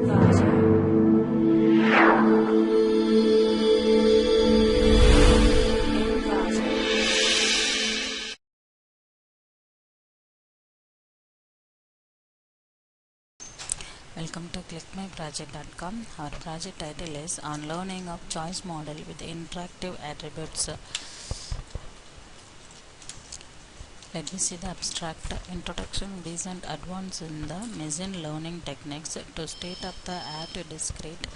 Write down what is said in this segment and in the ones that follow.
Welcome to clickmyproject.com. Our project title is on learning of choice model with interactive attributes. Let me see the abstract. Introduction, recent advance in the machine learning techniques to state of the art discrete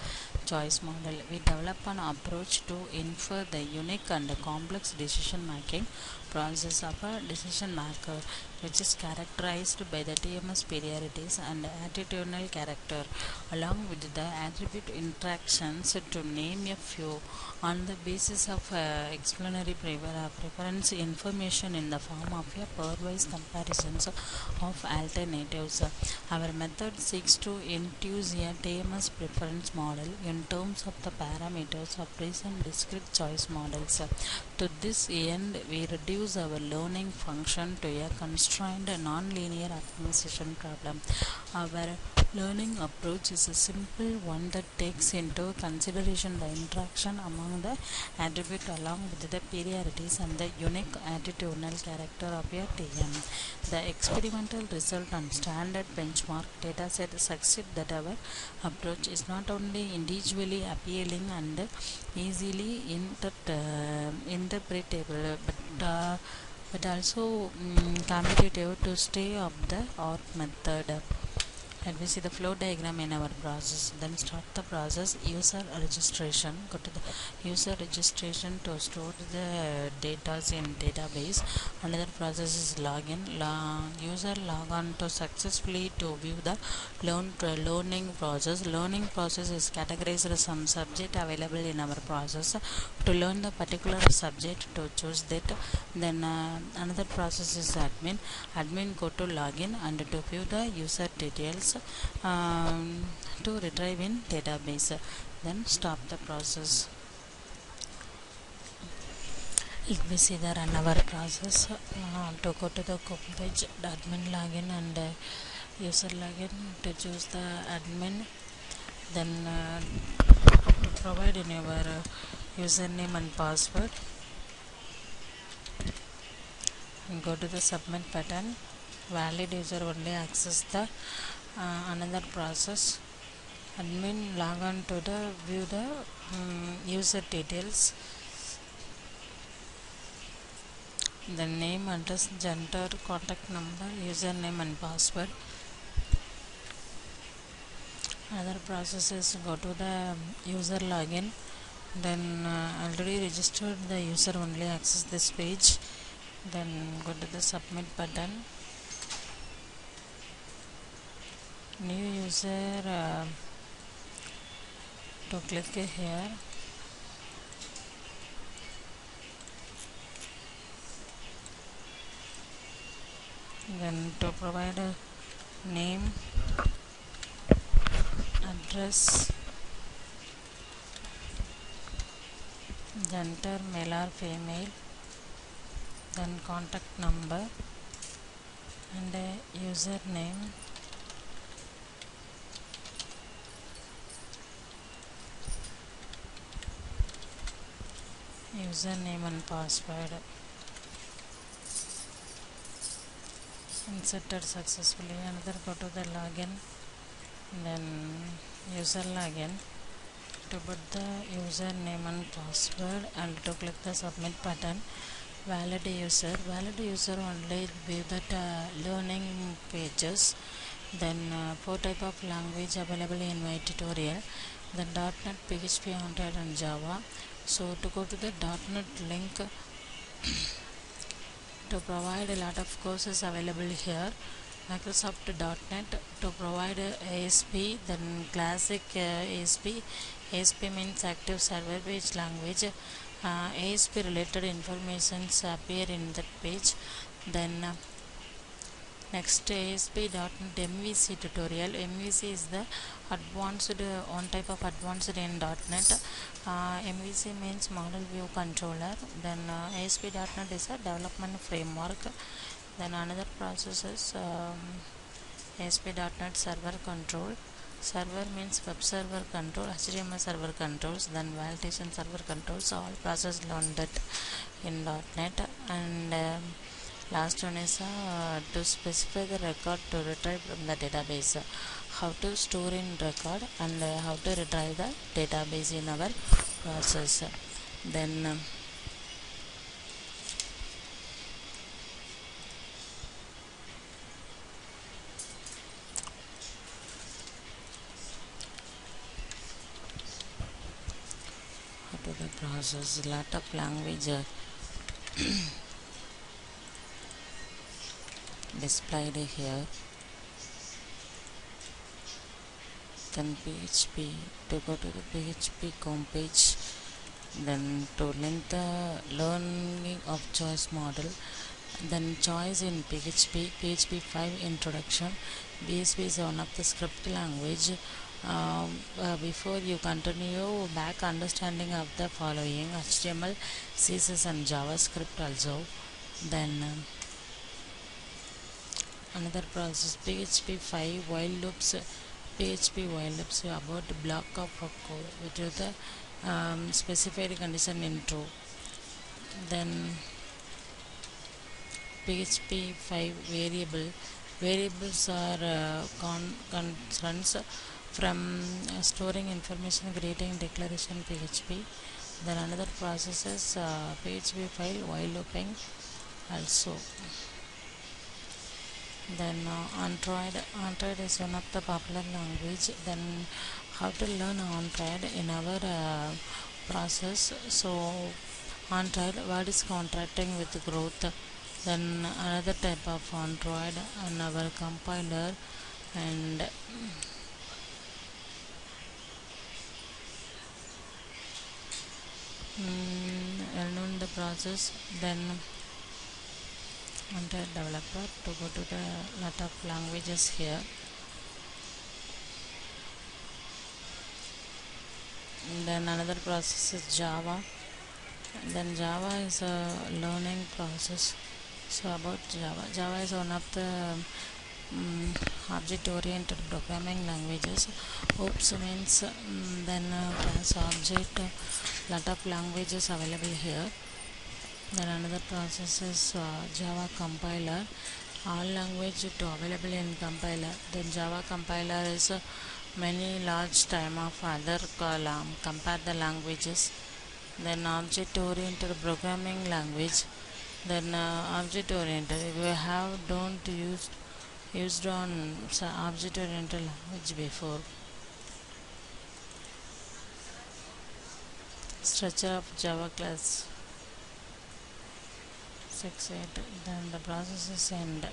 choice model. We develop an approach to infer the unique and complex decision making process of a decision maker, which is characterized by the TMS peculiarities and attitudinal character, along with the attribute interactions, to name a few, on the basis of explanatory preference information in the form of a pairwise comparisons of alternatives. Our method seeks to induce a TMS preference model in terms of the parameters of recent discrete choice models. To this end, we reduce our learning function to a constrained non-linear optimization problem. Our learning approach is a simple one that takes into consideration the interaction among the attribute along with the peculiarities and the unique attitudinal character of a TM. The experimental result and standard benchmark dataset suggest that our approach is not only individually appealing and easily interpretable, but also competitive to stay of the art method. Let me see the flow diagram in our process. Then start the process. User registration. Go to the user registration to store the data in database. Another process is login. User log on to successfully to view the learning process. Learning process is categorized as some subject available in our process. To learn the particular subject, to choose that. Then another process is admin. Admin go to login and to view the user details. To retrieve in database. Then stop the process. Let me see the run our process. To go to the code page, admin login and user login, to choose the admin. Then to provide in your username and password, and go to the submit button. Valid user only access the another process. Admin log on to the view the user details. The name, address, gender, contact number, username and password. Another process is go to the user login. Then already registered the user only access this page. Then go to the submit button. New user, to click here. Then to provide a name, address, gender, male or female, then contact number and username. Username and password. Inserted successfully. Another go to the login. Then user login. To put the username and password and to click the submit button. Valid user only view that learning pages. Then 4 type of language available in my tutorial. Then .NET, PHP, Android and Java. So to go to the .NET link, to provide a lot of courses available here. Microsoft .NET to provide ASP, then classic ASP. ASP means active server page language. ASP related informations appear in that page. Then next ASP.NET MVC tutorial. MVC is the advanced one type of advanced in .NET. MVC means model view controller. Then ASP.NET is a development framework. Then another process is ASP.NET server control. Server means web server control, HTML server controls, then validation server controls, all process learned that in .NET. And last one is to specify the record to retrieve from the database, how to store in record, and how to retrieve the database in our process. Then how to the process, lot of language displayed here. Then PHP, to go to the PHP home page, then to link the learning of choice model, then choice in PHP 5 introduction. PHP is one of the script language. Before you continue back understanding of the following: HTML, CSS and JavaScript also. Then another process, PHP 5 while loops. PHP while loops about block of code which is the specified condition in true. Then PHP 5 variables are concerns from storing information, creating declaration PHP. Then another process is PHP file while looping also. Then Android is one of the popular language. Then how to learn Android in our process. So Android, what is contracting with growth? Then another type of Android and our compiler, and learn the process. Then Android developer, to go to the lot of languages here. Then another process is Java. Then Java is a learning process. So about Java is one of the object-oriented programming languages. Oops means then class object. Lot of languages available here. Then another process is Java compiler. All language to available in compiler. Then Java compiler is many large time of other column compare the languages. Then object-oriented programming language. Then object-oriented, we have don't used on object-oriented language before. Structure of Java class 6.8. Then the process is end.